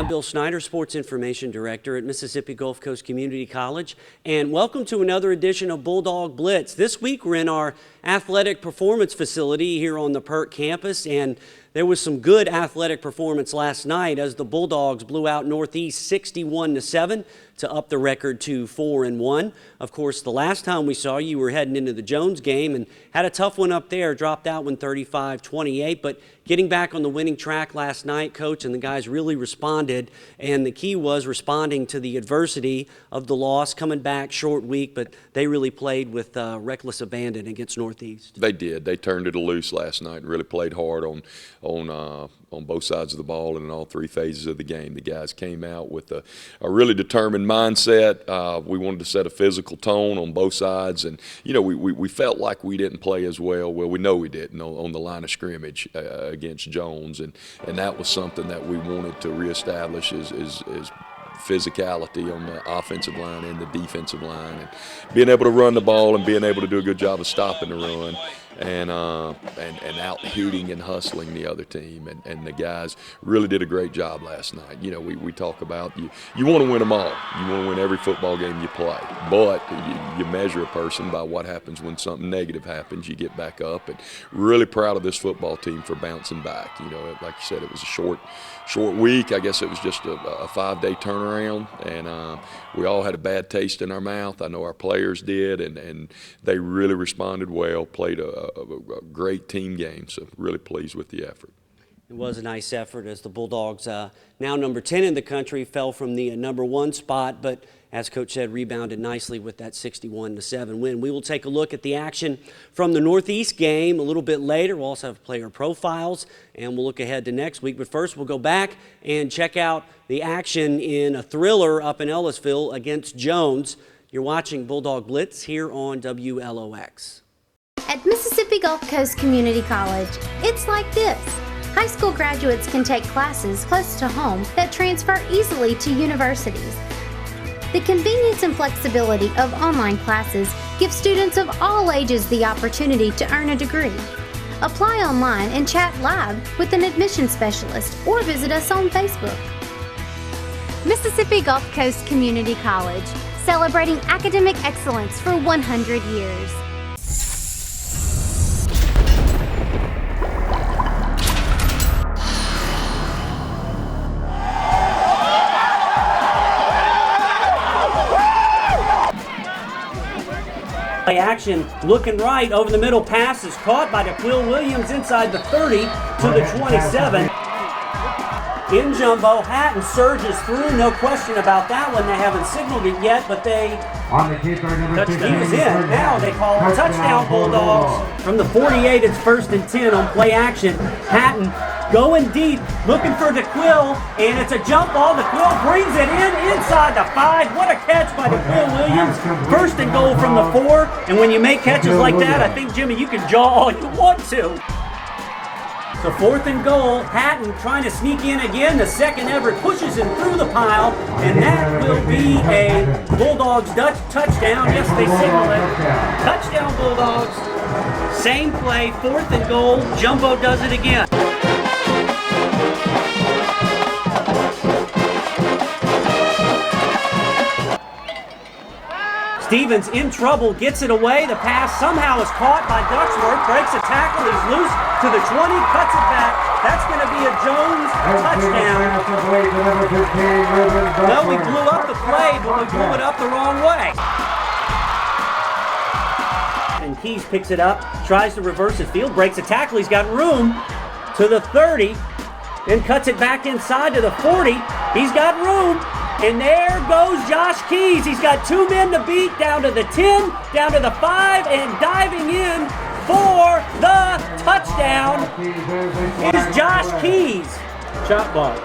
I'm Bill Snyder, Sports Information Director at Mississippi Gulf Coast Community College, and welcome to another edition of Bulldog Blitz. This week we're in our athletic performance facility here on the PERT campus, and there was some good athletic performance last night as the Bulldogs blew out Northeast 61-7 to up the record to 4-1. Of course, the last time we saw you were heading into the Jones game and had a tough one up there, dropped that one 35-28, but getting back on the winning track last night, Coach, and the guys really responded, and the key was responding to the adversity of the loss, coming back short week, but they really played with reckless abandon against Northeast. They did. They turned it loose last night and really played hard on both sides of the ball and in all three phases of the game. The guys came out with a really determined mindset. We wanted to set a physical tone on both sides, and we felt like we didn't play as well. Well, we know we didn't on the line of scrimmage against Jones, and that was something that we wanted to reestablish is physicality on the offensive line and the defensive line, and being able to run the ball and being able to do a good job of stopping the run and out hitting and hustling the other team, and the guys really did a great job last night. We talk about you want to win them all. You want to win every football game you play, but you measure a person by what happens when something negative happens. You get back up, and really proud of this football team for bouncing back. Like you said, it was a short week. I guess it was just a 5-day turnaround, and we all had a bad taste in our mouth. I know our players did, and they really responded well, played a great team game, so really pleased with the effort. It was a nice effort as the Bulldogs, now number 10 in the country, fell from the number 1 spot, but as Coach said, rebounded nicely with that 61-7 win. We will take a look at the action from the Northeast game a little bit later. We'll also have player profiles, and we'll look ahead to next week. But first, we'll go back and check out the action in a thriller up in Ellisville against Jones. You're watching Bulldog Blitz here on WLOX. At Mississippi Gulf Coast Community College, it's like this. High school graduates can take classes close to home that transfer easily to universities. The convenience and flexibility of online classes give students of all ages the opportunity to earn a degree. Apply online and chat live with an admissions specialist or visit us on Facebook. Mississippi Gulf Coast Community College, celebrating academic excellence for 100 years. Play action, looking right over the middle, pass is caught by DeQuil Williams inside the 30 to the 27. In jumbo, Hatton surges through, no question about that one. They haven't signaled it yet, but he was in. Now they call a touchdown, Bulldogs. From the 48, it's 1st and 10 on play action. Hatton going deep, looking for DeQuil, and it's a jump ball. DeQuil brings it in inside the 5. What a catch by DeQuil Williams. 1st and goal from the 4. And when you make catches like that, I think, Jimmy, you can jaw all you want to. So 4th and goal, Hatton trying to sneak in again. The second ever pushes him through the pile, and that will be a Bulldogs touchdown. Yes, they signal it. Touchdown, Bulldogs. Same play, 4th and goal. Jumbo does it again. Stevens in trouble, gets it away. The pass somehow is caught by Ducksworth, breaks a tackle, he's loose to the 20, cuts it back. That's going to be a Jones touchdown. No, we blew up the play, but we blew it up the wrong way. And Keys picks it up, tries to reverse his field, breaks a tackle, he's got room to the 30, then cuts it back inside to the 40. He's got room. And there goes Josh Keys. He's got 2 men to beat, down to the 10, down to the 5, and diving in for the touchdown is Josh Keys. Chop ball.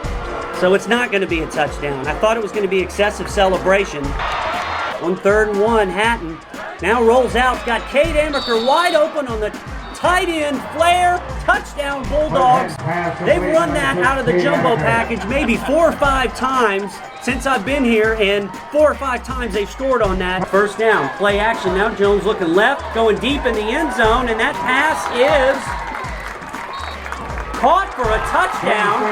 So it's not going to be a touchdown. I thought it was going to be excessive celebration. On 3rd and 1, Hatton now rolls out. Got Cade Amaker wide open on the tight end flare. Touchdown, Bulldogs. They've run that out of the jumbo package maybe 4 or 5 times since I've been here, and 4 or 5 times they've scored on that. 1st down, play action now. Jones looking left, going deep in the end zone, and that pass is caught for a touchdown,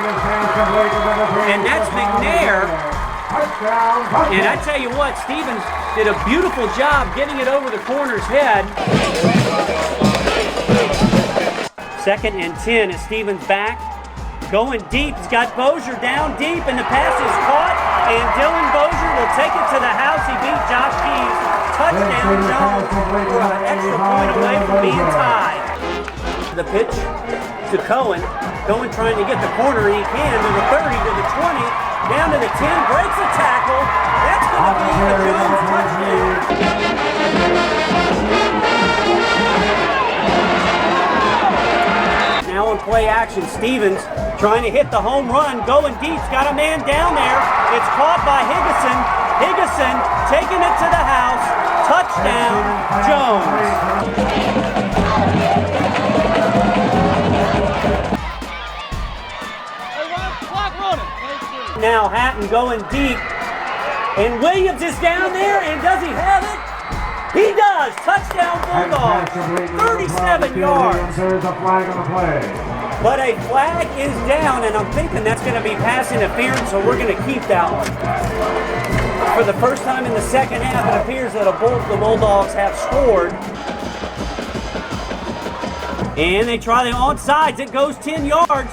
and that's McNair. And I tell you what, Stevens did a beautiful job getting it over the corner's head. 2nd and 10 as Stevens back. Going deep, he's got Bozier down deep, and the pass is caught, and Dylan Bozier will take it to the house. He beat Josh Keys. Touchdown Jones for an extra point away from being tied. The pitch to Cohen. Cohen trying to get the corner, and he can, to the 30, to the 20, down to the 10, breaks a tackle. That's going to be a Jones touchdown. Now on play action, Stevens trying to hit the home run, going deep, got a man down there. It's caught by Higgison. Higgison taking it to the house. Touchdown, Jones. Now Hatton going deep, and Williams is down there, and does he have it? He does! Touchdown Bulldogs, 37 yards. There's a flag on the play. But a flag is down, and I'm thinking that's going to be pass interference, so we're going to keep that one. For the first time in the second half, it appears that the Bulldogs have scored. And they try the onside. It goes 10 yards.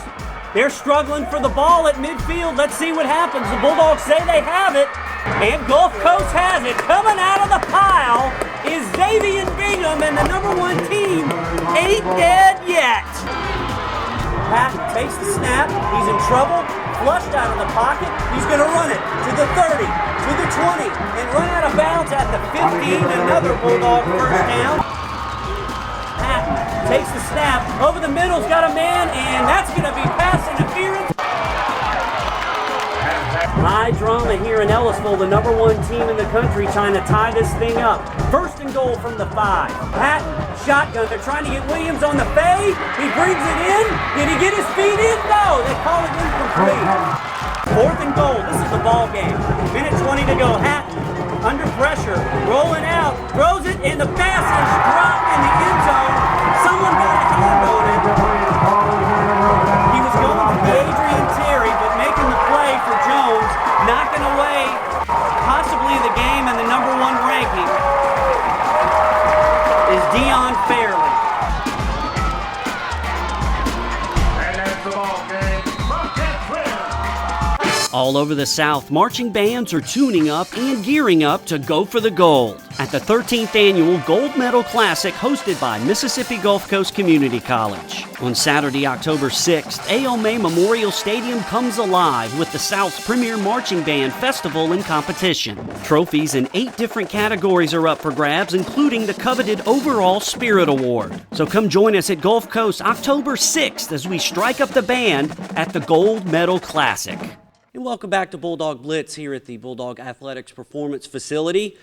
They're struggling for the ball at midfield. Let's see what happens. The Bulldogs say they have it. And Gulf Coast has it. Coming out of the pile is Xavier Bingham, and the #1 team ain't dead yet. Patton takes the snap. He's in trouble. Flushed out of the pocket. He's going to run it to the 30, to the 20, and run out of bounds at the 15. Another Bulldog first down. Patton takes the snap. Over the middle's got a man, and that's going to be pass interference. High drama here in Ellisville, the #1 team in the country trying to tie this thing up. 1st and goal from the 5. Patton, shotgun, they're trying to get Williams on the fade. He brings it in. Did he get his feet in? No, they call it incomplete. 4th and goal, this is the ball game. Minute 20 to go. Hatton, under pressure, rolling out, throws it, and the pass is dropped in the end zone. Someone got a hand on it. He was going to the Adrian Terry, but making the play for Jones, knocking away possibly the game and the #1 ranking is Dion Fairley. And that's the ball game. All over the South, marching bands are tuning up and gearing up to go for the gold at the 13th Annual Gold Medal Classic hosted by Mississippi Gulf Coast Community College. On Saturday, October 6th, A.O. May Memorial Stadium comes alive with the South's premier marching band festival and competition. Trophies in 8 different categories are up for grabs, including the coveted Overall Spirit Award. So come join us at Gulf Coast October 6th as we strike up the band at the Gold Medal Classic. And welcome back to Bulldog Blitz here at the Bulldog Athletics Performance Facility.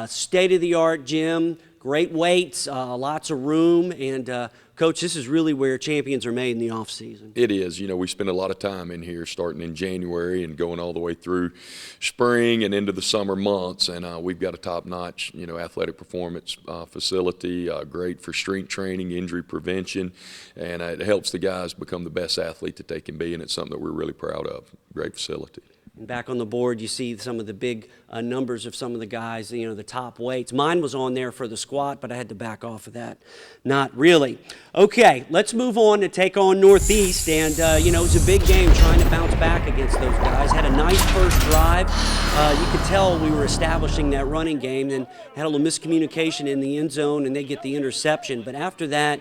State-of-the-art gym, great weights, lots of room, and Coach, this is really where champions are made in the off-season. It is. You know, we spend a lot of time in here starting in January and going all the way through spring and into the summer months, and we've got a top-notch, you know, athletic performance facility, great for strength training, injury prevention, and it helps the guys become the best athlete that they can be, and it's something that we're really proud of. Great facility. And back on the board, you see some of the big numbers of some of the guys, you know, the top weights. Mine was on there for the squat, but I had to back off of that. Not really. Okay, let's move on to take on Northeast. And, you know, it was a big game trying to bounce back against those guys. Had a nice first drive. You could tell we were establishing that running game, and had a little miscommunication in the end zone, and they get the interception. But after that,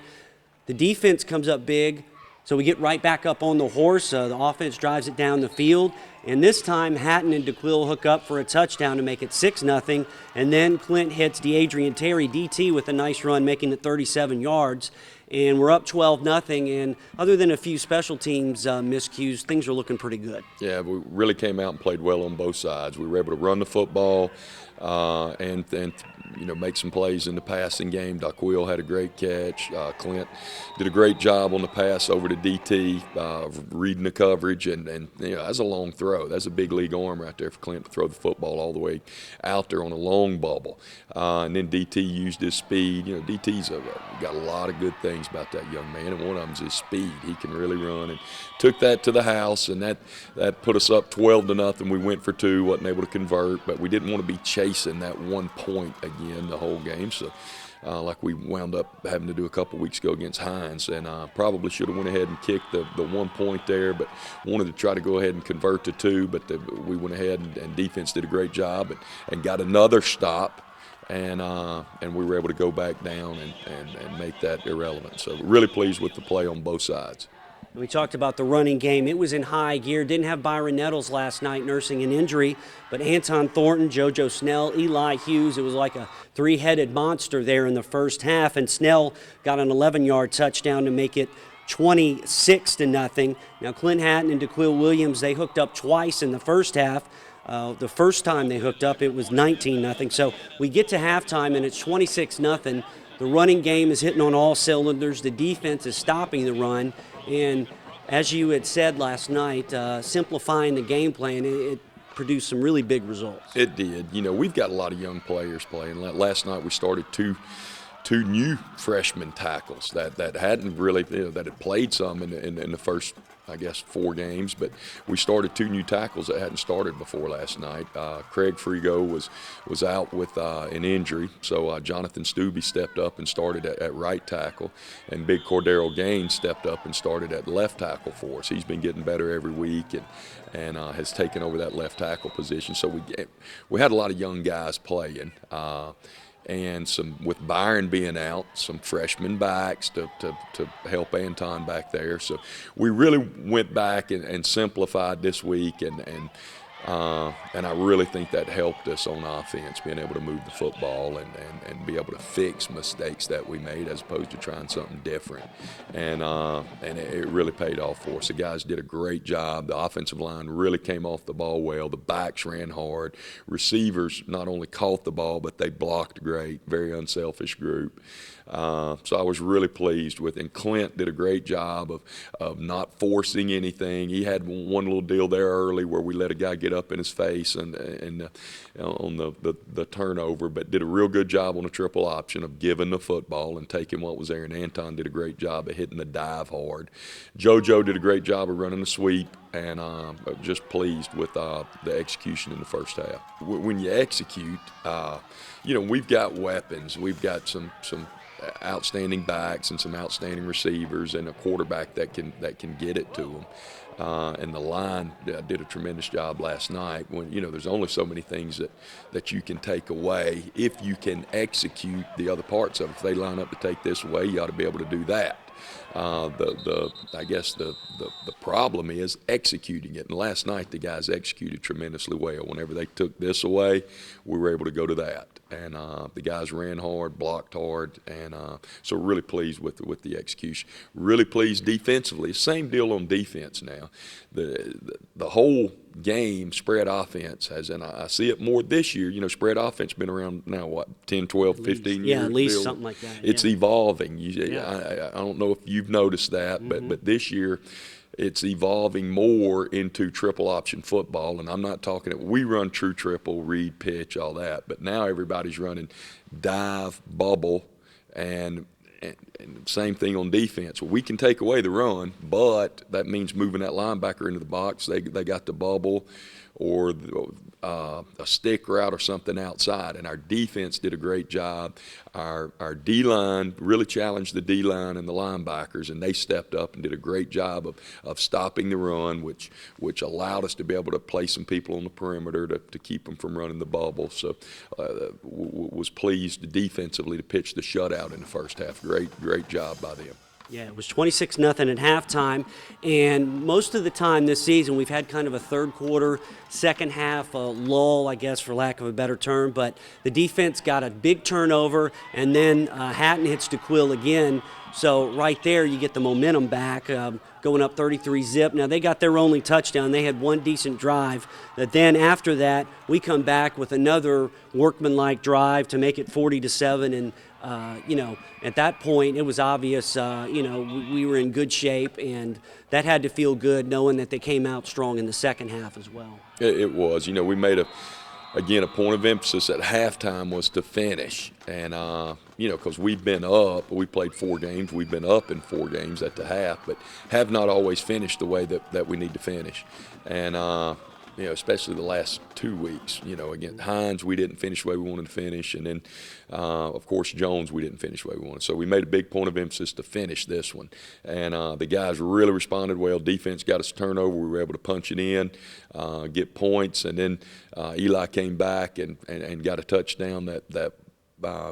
the defense comes up big. So we get right back up on the horse. The offense drives it down the field. And this time, Hatton and DeQuille hook up for a touchdown to make it 6-0. And then Clint hits DeAdrian Terry, DT, with a nice run, making it 37 yards. And we're up 12-0. And other than a few special teams miscues, things are looking pretty good. Yeah, we really came out and played well on both sides. We were able to run the football and make some plays in the passing game. Daquil had a great catch. Clint did a great job on the pass over to DT, reading the coverage, and that's a long throw. That's a big league arm right there for Clint to throw the football all the way out there on a long bubble. And then DT used his speed. DT's got a lot of good things about that young man, and one of them's his speed. He can really run, and took that to the house, and that put us up 12-0. We went for 2, wasn't able to convert, but we didn't want to be chasing that 1 point again the whole game. So like we wound up having to do a couple weeks ago against Hines, and probably should have went ahead and kicked the 1 point there, but wanted to try to go ahead and convert to 2, but we went ahead and defense did a great job and got another stop, and we were able to go back down and make that irrelevant. So really pleased with the play on both sides. We talked about the running game. It was in high gear. Didn't have Byron Nettles last night nursing an injury, but Anton Thornton, JoJo Snell, Eli Hughes, it was like a three-headed monster there in the first half, and Snell got an 11-yard touchdown to make it 26-0. Now Clint Hatton and DeQuil Williams, they hooked up twice in the first half. The first time they hooked up, it was 19-0. So we get to halftime, and it's 26-0. The running game is hitting on all cylinders. The defense is stopping the run. And as you had said last night, simplifying the game plan, it produced some really big results. It did. We've got a lot of young players playing. Last night we started two new freshman tackles that hadn't really, that had played some in the first, I guess, 4 games, but we started 2 new tackles that hadn't started before last night. Craig Frigo was out with an injury, so Jonathan Stubbe stepped up and started at right tackle, and Big Cordero Gaines stepped up and started at left tackle for us. He's been getting better every week and has taken over that left tackle position. So we had a lot of young guys playing. And with Byron being out, some freshman backs to help Anton back there. So we really went back and simplified this week, and I really think that helped us on offense, being able to move the football and be able to fix mistakes that we made as opposed to trying something different. And it really paid off for us. The guys did a great job. The offensive line really came off the ball well. The backs ran hard. Receivers not only caught the ball, but they blocked great. Very unselfish group. So I was really pleased with, and Clint did a great job of not forcing anything. He had one little deal there early where we let a guy get up in his face and on the turnover, but did a real good job on a triple option of giving the football and taking what was there. And Anton did a great job of hitting the dive hard. JoJo did a great job of running the sweep, and just pleased with the execution in the first half. When you execute, we've got weapons. We've got some outstanding backs and some outstanding receivers and a quarterback that can get it to them. And the line did a tremendous job last night. When there's only so many things that you can take away if you can execute the other parts of it. If they line up to take this away, you ought to be able to do that. I guess the problem is executing it. And last night the guys executed tremendously well. Whenever they took this away, we were able to go to that. And the guys ran hard, blocked hard, and so really pleased with the execution. Really pleased defensively. Same deal on defense now. The whole game, spread offense has, and I see it more this year. Spread offense been around now, 10, 12, 15 years? Yeah, at least something like that. It's evolving. I don't know if you've noticed that, but this year it's evolving more into triple option football. And I'm not talking, we run true triple, read, pitch, all that, but now everybody's running dive, bubble, and same thing on defense. We can take away the run, but that means moving that linebacker into the box. They got the bubble or a stick route or something outside, and our defense did a great job. Our D-line really challenged the D-line and the linebackers, and they stepped up and did a great job of stopping the run, which allowed us to be able to play some people on the perimeter to keep them from running the bubble. So was pleased defensively to pitch the shutout in the first half. Great job by them. Yeah, it was 26-0 at halftime, and most of the time this season we've had kind of a third quarter, second half lull, I guess, for lack of a better term, but the defense got a big turnover, and then Hatton hits DeQuil again, So right there, you get the momentum back, going up 33-zip. Now, they got their only touchdown. They had one decent drive. But then after that, we come back with another workmanlike drive to make it 40-7. And, at that point, it was obvious, we were in good shape. And that had to feel good knowing that they came out strong in the second half as well. It was. We made a point of emphasis at halftime was to finish. And, because we've been up, we played 4 games, we've been up in 4 games at the half, but have not always finished the way that we need to finish. And, especially the last 2 weeks, against Hines, we didn't finish the way we wanted to finish. And then, of course, Jones, we didn't finish the way we wanted. So we made a big point of emphasis to finish this one. And the guys really responded well. Defense got us a turnover. We were able to punch it in, get points. And then Eli came back and got a touchdown that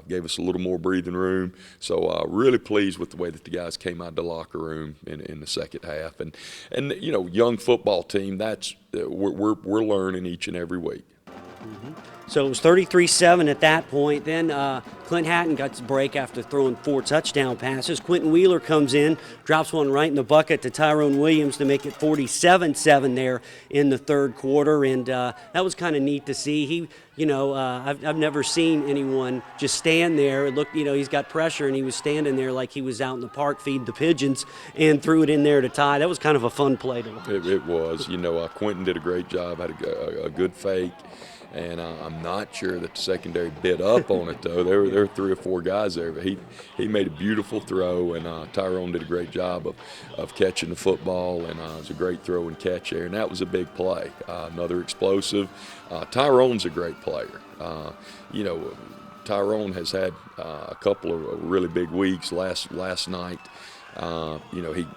gave us a little more breathing room. So really pleased with the way that the guys came out of the locker room in the second half. And young football team, that's we're learning each and every week. Mm-hmm. So it was 33-7 at that point. Then Clint Hatton got his break after throwing 4 touchdown passes. Quentin Wheeler comes in, drops one right in the bucket to Tyrone Williams to make it 47-7 there in the third quarter. And that was kind of neat to see. I've never seen anyone just stand there. It looked, he's got pressure, and he was standing there like he was out in the park feeding the pigeons and threw it in there to tie. That was kind of a fun play to watch. It was. Quentin did a great job, had a good fake. And I'm not sure that the secondary bit up on it, though. There were 3 or 4 guys there, but he made a beautiful throw, and Tyrone did a great job of catching the football, and it was a great throw and catch there, and that was a big play. Another explosive. Tyrone's a great player. Tyrone has had a couple of really big weeks. Last night,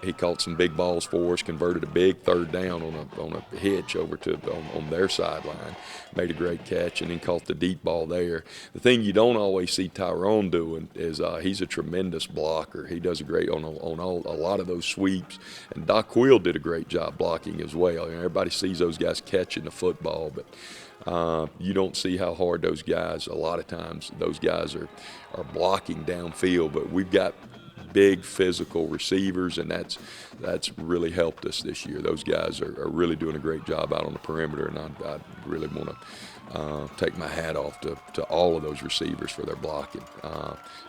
he caught some big balls for us, converted a big third down on a hitch over on their sideline, made a great catch, and then caught the deep ball there. The thing you don't always see Tyrone doing is he's a tremendous blocker. He does a great on a lot of those sweeps, and Doc Quill did a great job blocking as well. Everybody sees those guys catching the football, but you don't see how hard those guys. A lot of times those guys are blocking downfield, but we've got big physical receivers, and that's really helped us this year. Those guys are really doing a great job out on the perimeter, and I really want to take my hat off to all of those receivers for their blocking.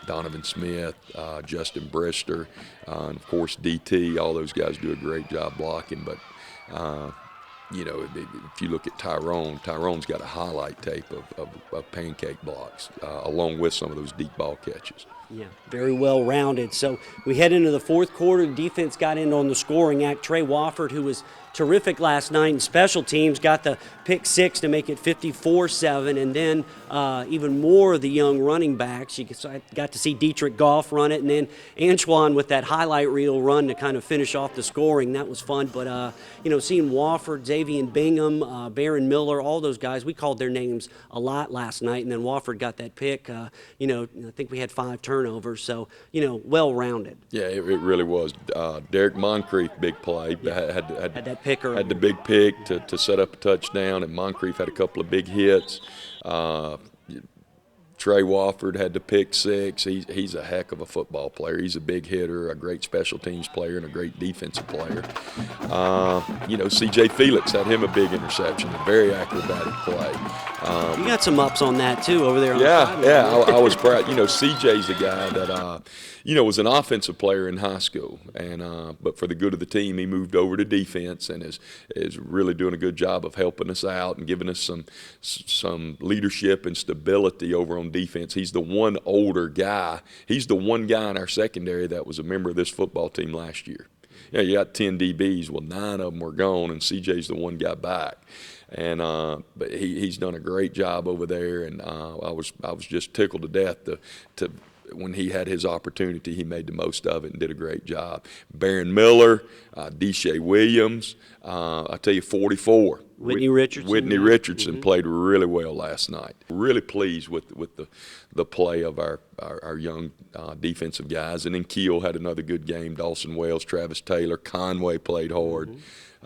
Donovan Smith, Justin Brister, and of course DT, all those guys do a great job blocking, but if you look at Tyrone's got a highlight tape of pancake blocks, along with some of those deep ball catches. Yeah, very well rounded. So we head into the fourth quarter. The defense got in on the scoring act. Trey Wofford, who was terrific last night in special teams, got the pick 6 to make it 54-7, and then even more of the young running backs. I got to see Dietrich Goff run it, and then Antoine with that highlight reel run to kind of finish off the scoring. That was fun. But seeing Wofford, Xavier Bingham, Baron Miller, all those guys, we called their names a lot last night, and then Wofford got that pick. I think we had 5 turnovers, so well rounded. Yeah, it really was. Derek Moncrief, big play, had that picker. Had the big pick to set up a touchdown, and Moncrief had a couple of big hits. Trey Wofford had the pick 6. He's a heck of a football player. He's a big hitter, a great special teams player, and a great defensive player. C.J. Felix had him a big interception, a very acrobatic play. You got some ups on that, too, over there on the sideline. Yeah, I was proud. C.J.'s a guy that, was an offensive player in high school, and but for the good of the team, he moved over to defense and is really doing a good job of helping us out and giving us some leadership and stability over on defense. He's the one older guy. He's the one guy in our secondary that was a member of this football team last year. Yeah, you got 10 DBs. Well, 9 of them were gone, and CJ's the one guy back. And but he's done a great job over there, and I was just tickled to death to when he had his opportunity, he made the most of it and did a great job. Baron Miller, Deshae Williams, I tell you, 44. Whitney Richardson played really well last night. Really pleased with the play of our young defensive guys. And then Keel had another good game. Dawson Wells, Travis Taylor, Conway played hard.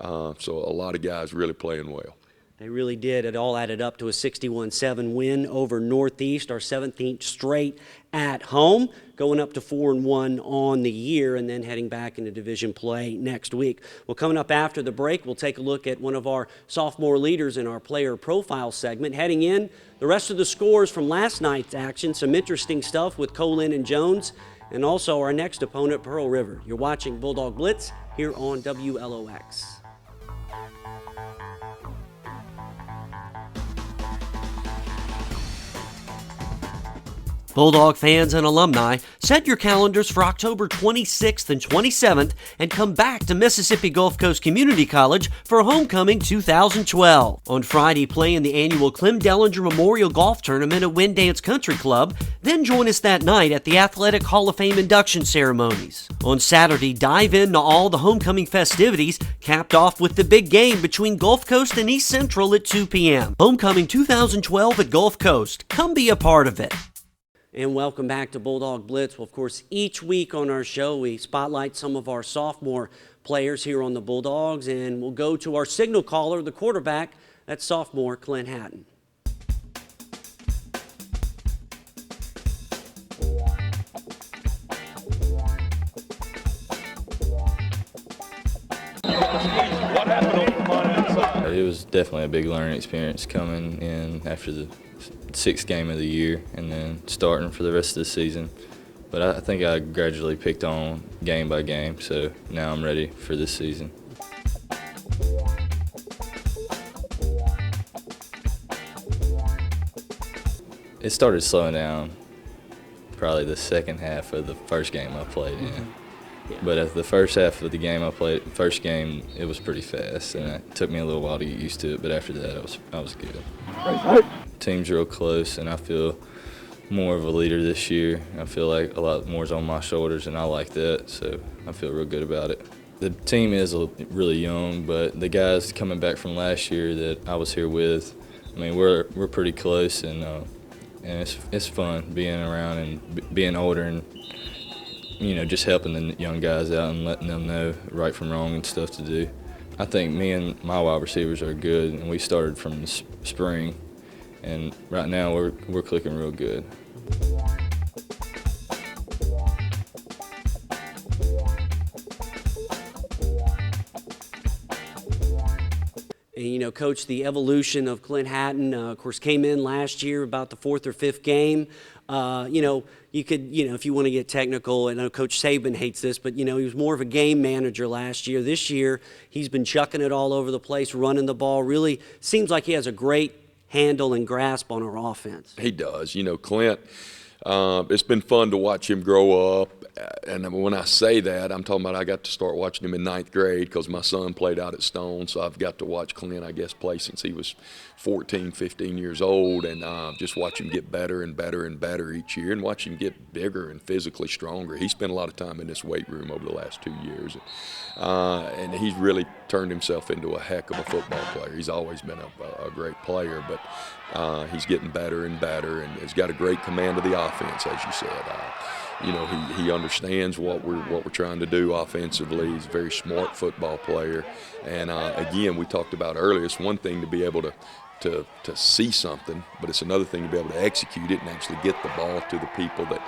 So a lot of guys really playing well. They really did. It all added up to a 61-7 win over Northeast, our 17th straight at home, going up to 4-1 on the year and then heading back into division play next week. Well, coming up after the break, we'll take a look at one of our sophomore leaders in our player profile segment. Heading in, the rest of the scores from last night's action, some interesting stuff with Colin and Jones, and also our next opponent, Pearl River. You're watching Bulldog Blitz here on WLOX. Bulldog fans and alumni, set your calendars for October 26th and 27th and come back to Mississippi Gulf Coast Community College for Homecoming 2012. On Friday, play in the annual Clem Dellinger Memorial Golf Tournament at Winddance Country Club, then join us that night at the Athletic Hall of Fame induction ceremonies. On Saturday, dive into all the homecoming festivities, capped off with the big game between Gulf Coast and East Central at 2 p.m. Homecoming 2012 at Gulf Coast. Come be a part of it. And welcome back to Bulldog Blitz. Well, of course, each week on our show, we spotlight some of our sophomore players here on the Bulldogs, and we'll go to our signal caller, the quarterback, that's sophomore Clint Hatton. It was definitely a big learning experience coming in after the sixth game of the year and then starting for the rest of the season. But I think I gradually picked on game by game, so now I'm ready for this season. It started slowing down probably the second half of the first game I played in. Yeah. But at the first half of the game I played, first game, it was pretty fast, and it took me a little while to get used to it, but after that I was good. Team's real close, and I feel more of a leader this year. I feel like a lot more is on my shoulders, and I like that, so I feel real good about it. The team is really young, but the guys coming back from last year that I was here with, I mean, we're pretty close, and it's fun being around and being older and, you know, just helping the young guys out and letting them know right from wrong and stuff to do. I think me and my wide receivers are good, and we started from the spring, and right now we're clicking real good. And, you know, Coach, the evolution of Clint Hatton, of course, came in last year about the fourth or fifth game. You know, you could, you know, if you want to get technical, I know Coach Saban hates this, but, you know, he was more of a game manager last year. This year, he's been chucking it all over the place, running the ball. Really seems like he has a great handle and grasp on our offense. He does. You know, Clint, it's been fun to watch him grow up. And when I say that, I'm talking about I got to start watching him in ninth grade because my son played out at Stone, so I've got to watch Clint, I guess, play since he was 14, 15 years old, and just watch him get better and better and better each year and watch him get bigger and physically stronger. He spent a lot of time in this weight room over the last 2 years, and he's really turned himself into a heck of a football player. He's always been a great player, but he's getting better and better and has got a great command of the offense, as you said. You know, he understands what we're trying to do offensively. He's a very smart football player, and again, we talked about earlier. It's one thing to be able to see something, but it's another thing to be able to execute it and actually get the ball to the people that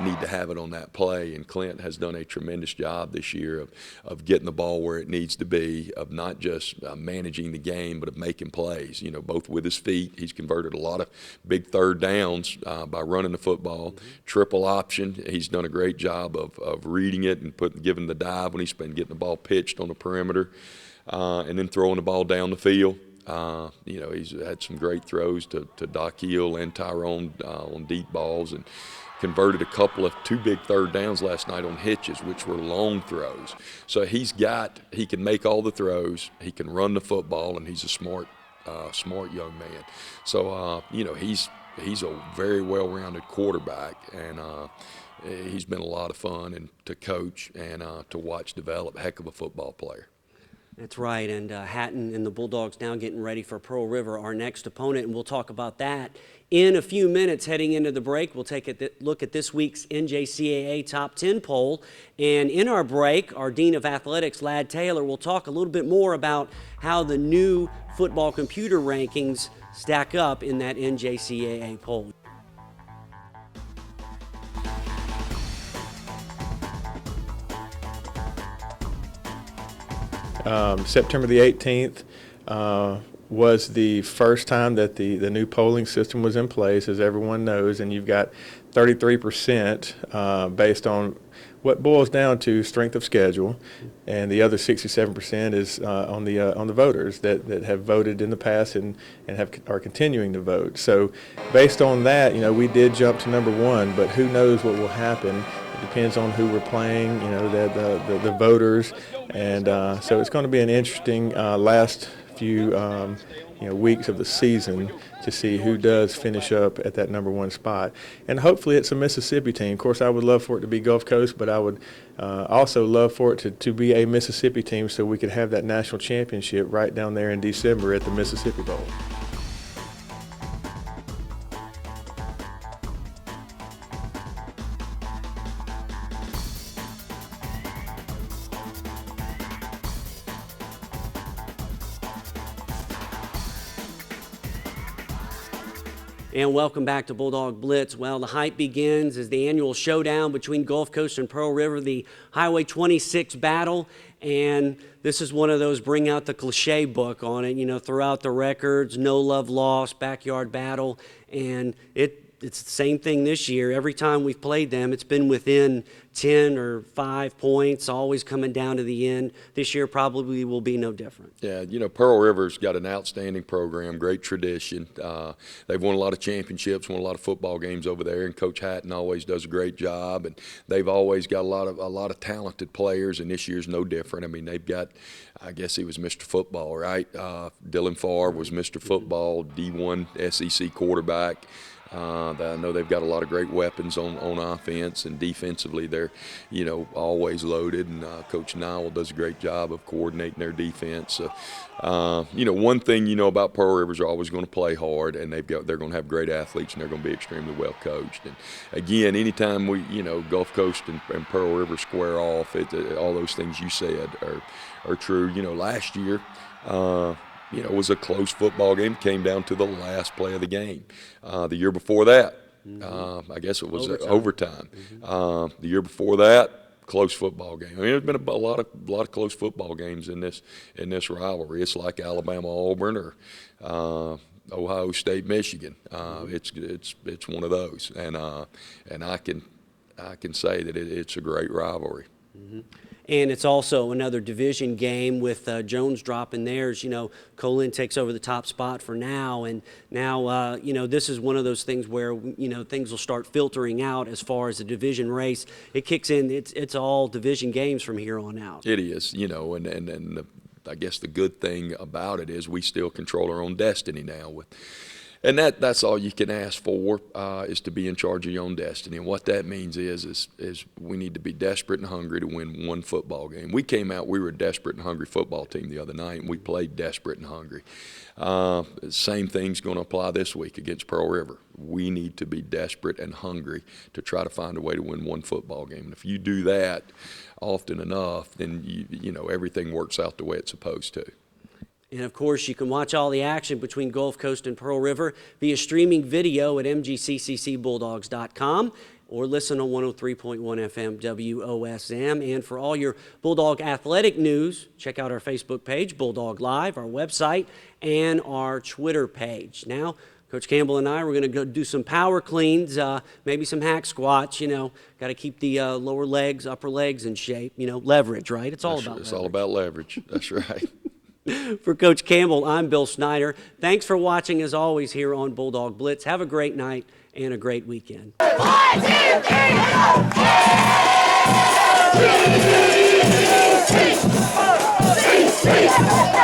need to have it on that play. And Clint has done a tremendous job this year of getting the ball where it needs to be, of not just managing the game, but of making plays, you know, both with his feet. He's converted a lot of big third downs by running the football. Triple option, he's done a great job of reading it and giving the dive when he's been getting the ball pitched on the perimeter, and then throwing the ball down the field. You know, he's had some great throws to Doc Hill and Tyrone on deep balls, and converted a two big third downs last night on hitches, which were long throws. So he can make all the throws, he can run the football, and he's a smart young man. So, you know, he's a very well-rounded quarterback, and he's been a lot of fun and to coach and to watch develop. Heck of a football player. That's right, and Hatton and the Bulldogs now getting ready for Pearl River, our next opponent, and we'll talk about that in a few minutes. Heading into the break, we'll take a look at this week's NJCAA Top 10 poll, and in our break, our Dean of Athletics, Ladd Taylor, will talk a little bit more about how the new football computer rankings stack up in that NJCAA poll. September the 18th was the first time that the new polling system was in place, as everyone knows, and you've got 33% based on what boils down to strength of schedule, and the other 67% is on the voters that have voted in the past and are continuing to vote. So based on that, we did jump to number one, but who knows what will happen. It depends on who we're playing, the voters, and so it's going to be an interesting last few weeks of the season to see who does finish up at that number one spot. And hopefully it's a Mississippi team. Of course, I would love for it to be Gulf Coast, but I would also love for it to be a Mississippi team so we could have that national championship right down there in December at the Mississippi Bowl. And welcome back to Bulldog Blitz. Well, the hype begins as the annual showdown between Gulf Coast and Pearl River, the Highway 26 battle. And this is one of those bring out the cliche book on it, throughout the records, no love lost, backyard battle. And it's the same thing this year. Every time we've played them, it's been within 10 or 5 points, always coming down to the end. This year probably will be no different. Yeah, Pearl River's got an outstanding program, great tradition. They've won a lot of championships, won a lot of football games over there, and Coach Hatton always does a great job. And they've always got a lot of talented players, and this year's no different. I mean, they've got, I guess he was Mr. Football, right? Dylan Favre was Mr. Football, D1 SEC quarterback. I know they've got a lot of great weapons on offense, and defensively they're, always loaded. And Coach Nile does a great job of coordinating their defense. So, one thing about Pearl Rivers are always going to play hard, and they're going to have great athletes, and they're going to be extremely well coached. And again, anytime we, Gulf Coast and Pearl River square off, all those things you said are true. Last year. It was a close football game. Came down to the last play of the game. The year before that, I guess it was overtime. The year before that, close football game. I mean, there's been a lot of close football games in this rivalry. It's like Alabama-Auburn or Ohio State-Michigan. It's one of those, and I can say that it's a great rivalry. Mm-hmm. And it's also another division game with Jones dropping theirs. Colin takes over the top spot for now. And now, this is one of those things where, things will start filtering out as far as the division race. It kicks in. It's all division games from here on out. It is, and I guess the good thing about it is we still control our own destiny now And that's all you can ask for is to be in charge of your own destiny. And what that means is we need to be desperate and hungry to win one football game. We were a desperate and hungry football team the other night, and we played desperate and hungry. Same thing's going to apply this week against Pearl River. We need to be desperate and hungry to try to find a way to win one football game. And if you do that often enough, then everything works out the way it's supposed to. And, of course, you can watch all the action between Gulf Coast and Pearl River via streaming video at MGCCCBulldogs.com or listen on 103.1 FM WOSM. And for all your Bulldog athletic news, check out our Facebook page, Bulldog Live, our website, and our Twitter page. Now, Coach Campbell and I, we're going to go do some power cleans, maybe some hack squats. Got to keep the lower legs, upper legs in shape. Leverage, right? It's all about leverage. It's all about leverage. That's right. For Coach Campbell, I'm Bill Snyder. Thanks for watching, as always, here on Bulldog Blitz. Have a great night and a great weekend. 1, 2, 3, go!